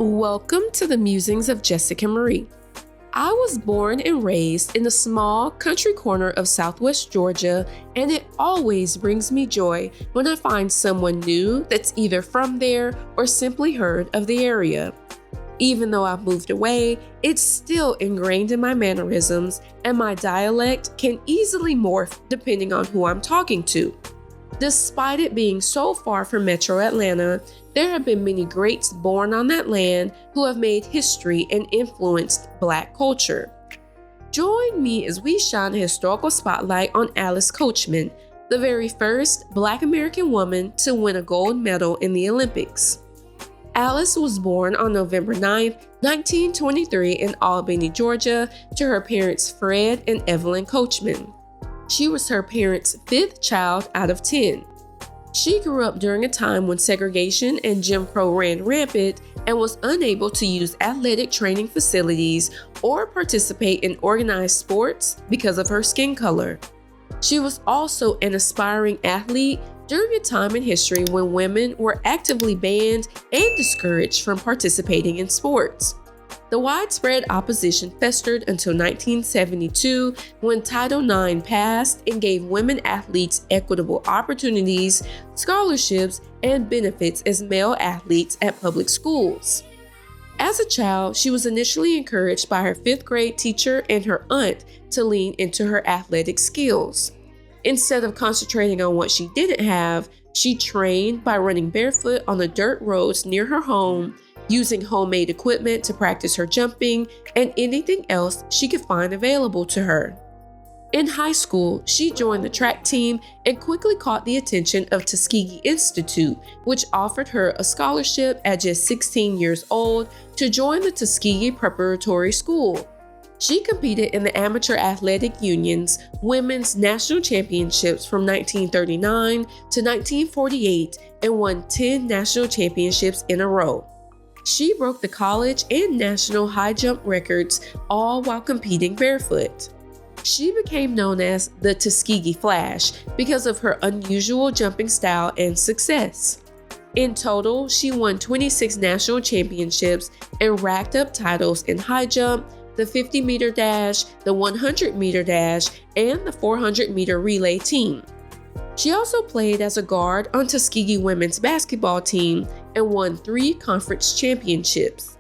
Welcome to the Musings of Jessica Marie. I was born and raised in a small country corner of Southwest Georgia, and it always brings me joy when I find someone new that's either from there or simply heard of the area. Even though I've moved away, it's still ingrained in my mannerisms, and my dialect can easily morph depending on who I'm talking to. Despite it being so far from Metro Atlanta, there have been many greats born on that land who have made history and influenced Black culture. Join me as we shine a historical spotlight on Alice Coachman, the very first Black American woman to win a gold medal in the Olympics. Alice was born on November 9, 1923 in Albany, Georgia, to her parents Fred and Evelyn Coachman. She was her parents' fifth child out of 10. She grew up during a time when segregation and Jim Crow ran rampant and was unable to use athletic training facilities or participate in organized sports because of her skin color. She was also an aspiring athlete during a time in history when women were actively banned and discouraged from participating in sports. The widespread opposition festered until 1972 when Title IX passed and gave women athletes equitable opportunities, scholarships, and benefits as male athletes at public schools. As a child, she was initially encouraged by her fifth grade teacher and her aunt to lean into her athletic skills. Instead of concentrating on what she didn't have, she trained by running barefoot on the dirt roads near her home, using homemade equipment to practice her jumping and anything else she could find available to her. In high school, she joined the track team and quickly caught the attention of Tuskegee Institute, which offered her a scholarship at just 16 years old to join the Tuskegee Preparatory School. She competed in the Amateur Athletic Union's Women's National Championships from 1939 to 1948 and won 10 national championships in a row. She broke the college and national high jump records, all while competing barefoot. She became known as the Tuskegee Flash because of her unusual jumping style and success. In total, she won 26 national championships and racked up titles in high jump, the 50-meter dash, the 100-meter dash, and the 400-meter relay team. She also played as a guard on Tuskegee women's basketball team and won 3 conference championships.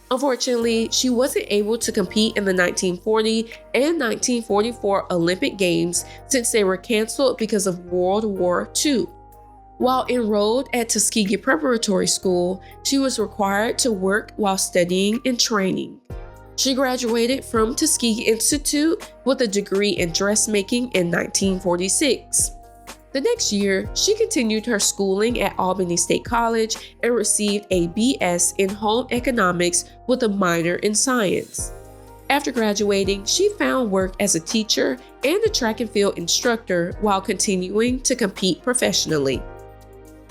Unfortunately, she wasn't able to compete in the 1940 and 1944 Olympic Games since they were canceled because of World War II. While enrolled at Tuskegee Preparatory School, she was required to work while studying and training. She graduated from Tuskegee Institute with a degree in dressmaking in 1946. The next year, she continued her schooling at Albany State College and received a BS in home economics with a minor in science. After graduating, she found work as a teacher and a track and field instructor while continuing to compete professionally.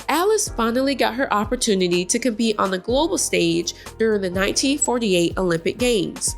Alice finally got her opportunity to compete on the global stage during the 1948 Olympic Games.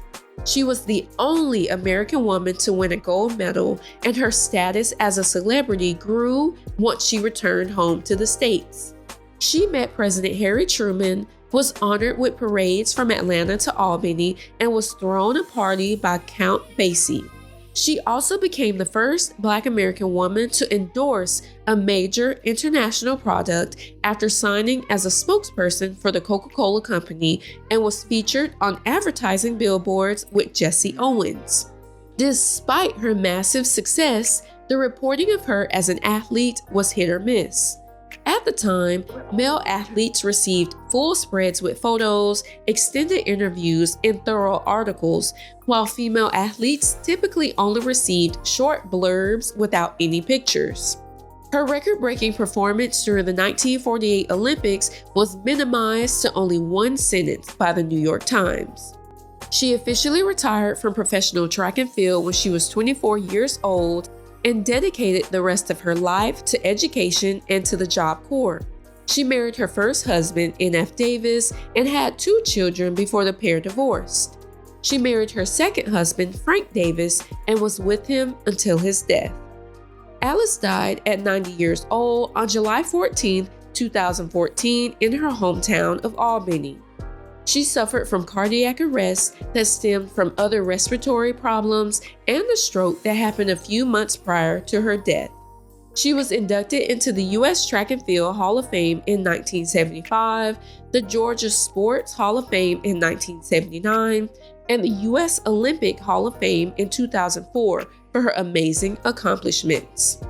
She was the only American woman to win a gold medal, and her status as a celebrity grew once she returned home to the States. She met President Harry Truman, was honored with parades from Atlanta to Albany, and was thrown a party by Count Basie. She also became the first Black American woman to endorse a major international product after signing as a spokesperson for the Coca-Cola Company and was featured on advertising billboards with Jesse Owens. Despite her massive success, the reporting of her as an athlete was hit or miss. At the time, male athletes received full spreads with photos, extended interviews, and thorough articles, while female athletes typically only received short blurbs without any pictures. Her record-breaking performance during the 1948 Olympics was minimized to only one sentence by the New York Times. She officially retired from professional track and field when she was 24 years old and dedicated the rest of her life to education and to the Job Corps. She married her first husband, N.F. Davis, and had 2 children before the pair divorced. She married her second husband, Frank Davis, and was with him until his death. Alice died at 90 years old on July 14, 2014, in her hometown of Albany. She suffered from cardiac arrest that stemmed from other respiratory problems and a stroke that happened a few months prior to her death. She was inducted into the U.S. Track and Field Hall of Fame in 1975, the Georgia Sports Hall of Fame in 1979, and the U.S. Olympic Hall of Fame in 2004 for her amazing accomplishments.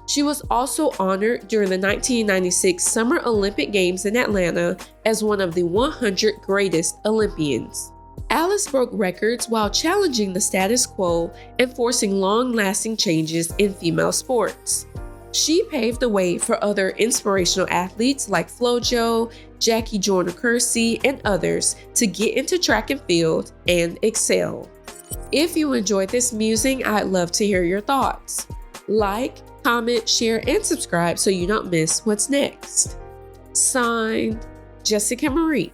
She was also honored during the 1996 Summer Olympic Games in Atlanta as one of the 100 greatest Olympians. Alice broke records while challenging the status quo and forcing long-lasting changes in female sports. She paved the way for other inspirational athletes like FloJo, Jackie Joyner-Kersee, and others to get into track and field and excel. If you enjoyed this musing, I'd love to hear your thoughts. Like, comment, share, and subscribe so you don't miss what's next. Signed, Jessica Marie.